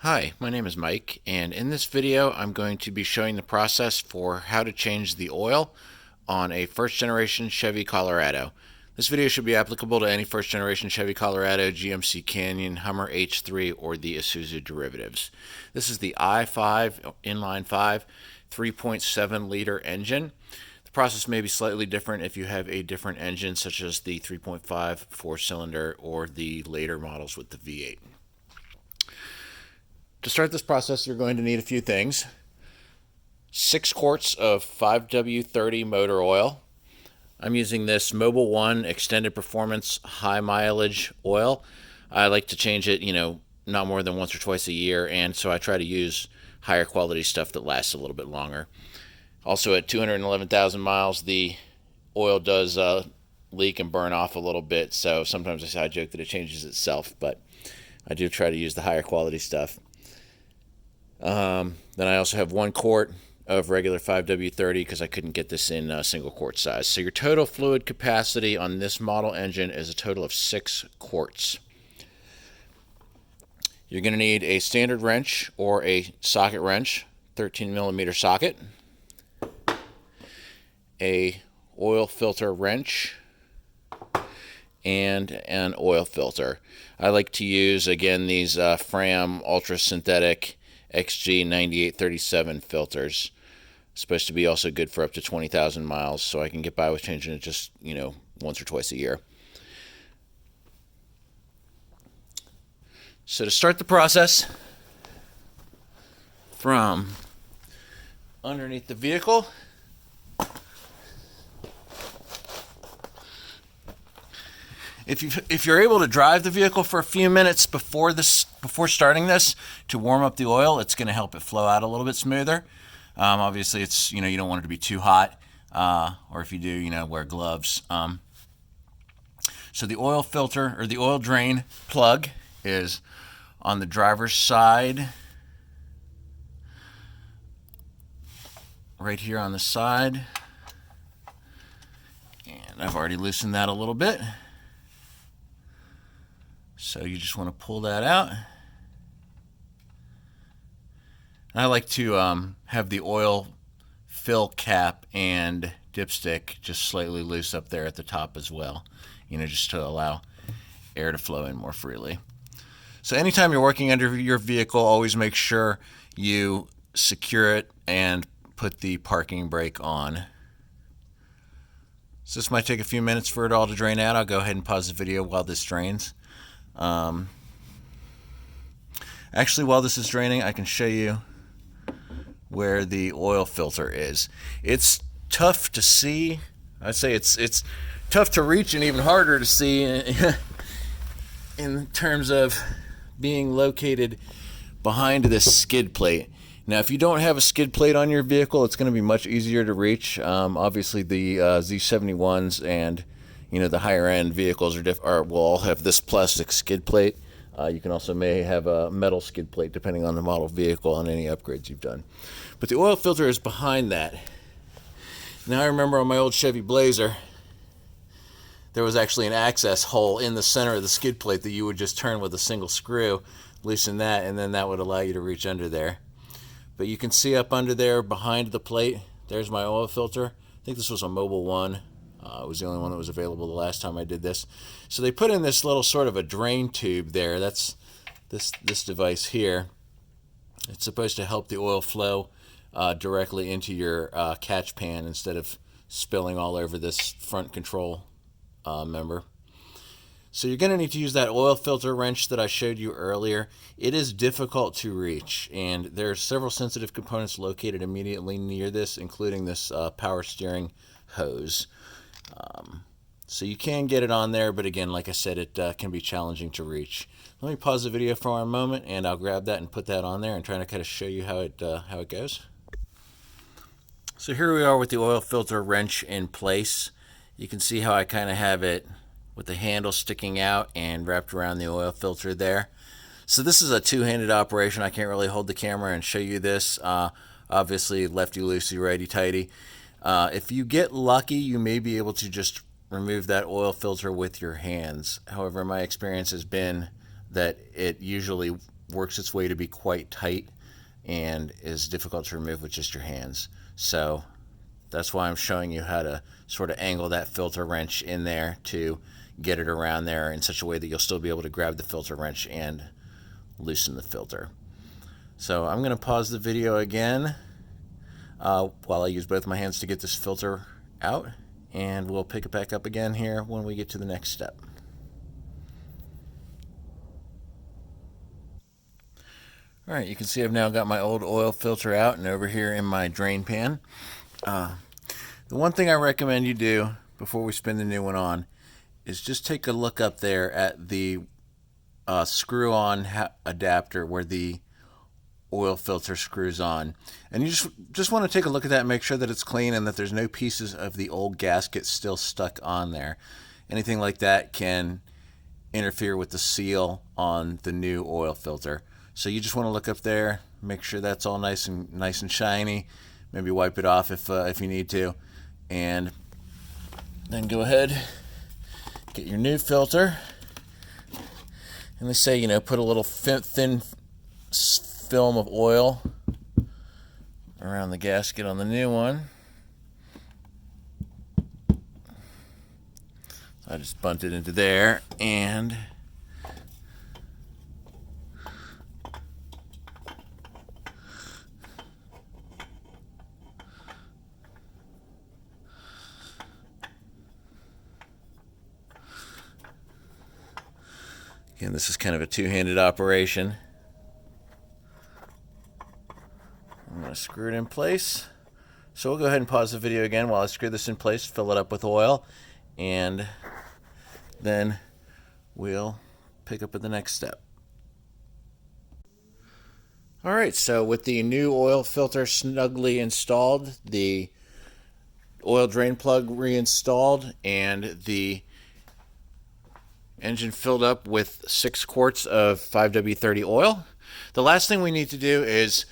Hi, my name is Mike, and in this video I'm going to be showing the process for how to change the oil on a first generation Chevy Colorado. This video should be applicable to any first generation Chevy Colorado, GMC Canyon, Hummer H3, or the Isuzu derivatives. This is the i5 inline 5 3.7 liter engine. The process may be slightly different if you have a different engine, such as the 3.5 four-cylinder or the later models with the V8. To start this process, you're going to need a few things. 6 quarts of 5W30 motor oil. I'm using this Mobil 1 Extended Performance High Mileage oil. I like to change it, not more than once or twice a year, and so I try to use higher quality stuff that lasts a little bit longer. Also, at 211,000 miles, the oil does leak and burn off a little bit, so sometimes I joke that it changes itself, but I do try to use the higher quality stuff. Then I also have 1 quart of regular 5W30 because I couldn't get this in single quart size. So your total fluid capacity on this model engine is a total of 6 quarts. You're going to need a standard wrench or a socket wrench, 13mm socket, a oil filter wrench, and an oil filter. I like to use, again, these Fram Ultra Synthetic XG9837 filters. Supposed to be also good for up to 20,000 miles, so I can get by with changing it just, once or twice a year. So to start the process, from underneath the vehicle, If you're able to drive the vehicle for a few minutes before starting this to warm up the oil, it's going to help it flow out a little bit smoother. Obviously, it's you don't want it to be too hot, or if you do, wear gloves. So the oil filter or the oil drain plug is on the driver's side, right here on the side, and I've already loosened that a little bit. So you just want to pull that out. I like to have the oil fill cap and dipstick just slightly loose up there at the top as well, just to allow air to flow in more freely. So anytime you're working under your vehicle, always make sure you secure it and put the parking brake on. So this might take a few minutes for it all to drain out. I'll go ahead and pause the video while this drains. Actually, while this is draining, I can show you where the oil filter is. It's tough to see. I'd say it's tough to reach and even harder to see in terms of being located behind this skid plate. Now, if you don't have a skid plate on your vehicle, it's going to be much easier to reach. Obviously, the Z71s and the higher end vehicles will all have this plastic skid plate. You can also may have a metal skid plate depending on the model vehicle and any upgrades you've done. But the oil filter is behind that. Now I remember on my old Chevy Blazer, there was actually an access hole in the center of the skid plate that you would just turn with a single screw, loosen that, and then that would allow you to reach under there. But you can see up under there behind the plate, there's my oil filter. I think this was a Mobil 1. It was the only one that was available the last time I did this. So they put in this little sort of a drain tube there. That's this device here. It's supposed to help the oil flow directly into your catch pan instead of spilling all over this front control member. So you're going to need to use that oil filter wrench that I showed you earlier. It is difficult to reach, and there are several sensitive components located immediately near this, including this power steering hose. So you can get it on there, but again, like I said, it can be challenging to reach. Let me pause the video for a moment, and I'll grab that and put that on there and try to kind of show you how it goes. So here we are with the oil filter wrench in place. You can see how I kind of have it with the handle sticking out and wrapped around the oil filter there. So this is a two-handed operation. I can't really hold the camera and show you this. Obviously, lefty-loosey, righty-tighty. If you get lucky, you may be able to just remove that oil filter with your hands. However, my experience has been that it usually works its way to be quite tight and is difficult to remove with just your hands. So that's why I'm showing you how to sort of angle that filter wrench in there to get it around there in such a way that you'll still be able to grab the filter wrench and loosen the filter. So I'm going to pause the video again while I use both my hands to get this filter out, and we'll pick it back up again here when we get to the next step. Alright, you can see I've now got my old oil filter out and over here in my drain pan. The one thing I recommend you do before we spin the new one on is just take a look up there at the screw-on adapter where the oil filter screws on, and you just want to take a look at that and make sure that it's clean and that there's no pieces of the old gasket still stuck on there. Anything like that can interfere with the seal on the new oil filter. So you just want to look up there, make sure that's all nice and shiny. Maybe wipe it off if you need to, and then go ahead, get your new filter. And they say, you know, put a little thin film of oil around the gasket on the new one. I just bumped it into there, and again, this is kind of a two-handed operation. I'm going to screw it in place. So we'll go ahead and pause the video again while I screw this in place, fill it up with oil, and then we'll pick up at the next step. Alright, so with the new oil filter snugly installed, the oil drain plug reinstalled, and the engine filled up with 6 quarts of 5W30 oil, the last thing we need to do is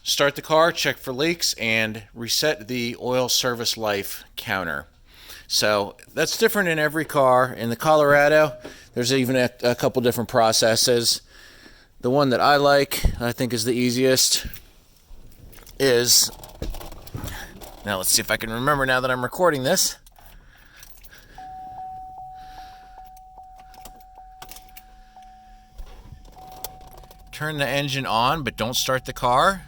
start the car, check for leaks, and reset the oil service life counter. So that's different in every car. In the Colorado, there's even a couple different processes. The one that I think is the easiest, is, now let's see if I can remember now that I'm recording this. Turn the engine on, but don't start the car.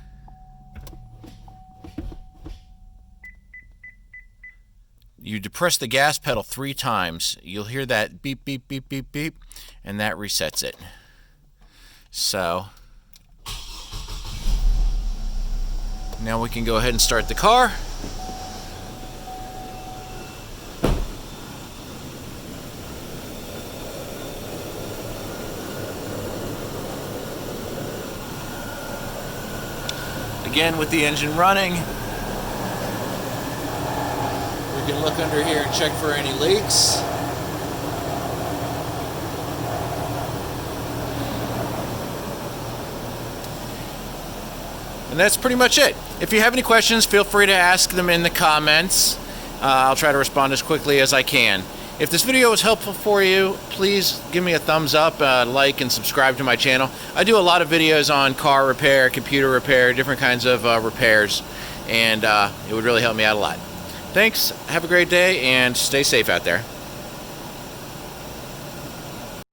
You depress the gas pedal 3 times. You'll hear that beep, beep, beep, beep, beep, and that resets it. So now we can go ahead and start the car. Again, with the engine running, we can look under here and check for any leaks. And that's pretty much it. If you have any questions, feel free to ask them in the comments. I'll try to respond as quickly as I can. If this video was helpful for you, please give me a thumbs up, like, and subscribe to my channel. I do a lot of videos on car repair, computer repair, different kinds of repairs, and it would really help me out a lot. Thanks, have a great day, and stay safe out there.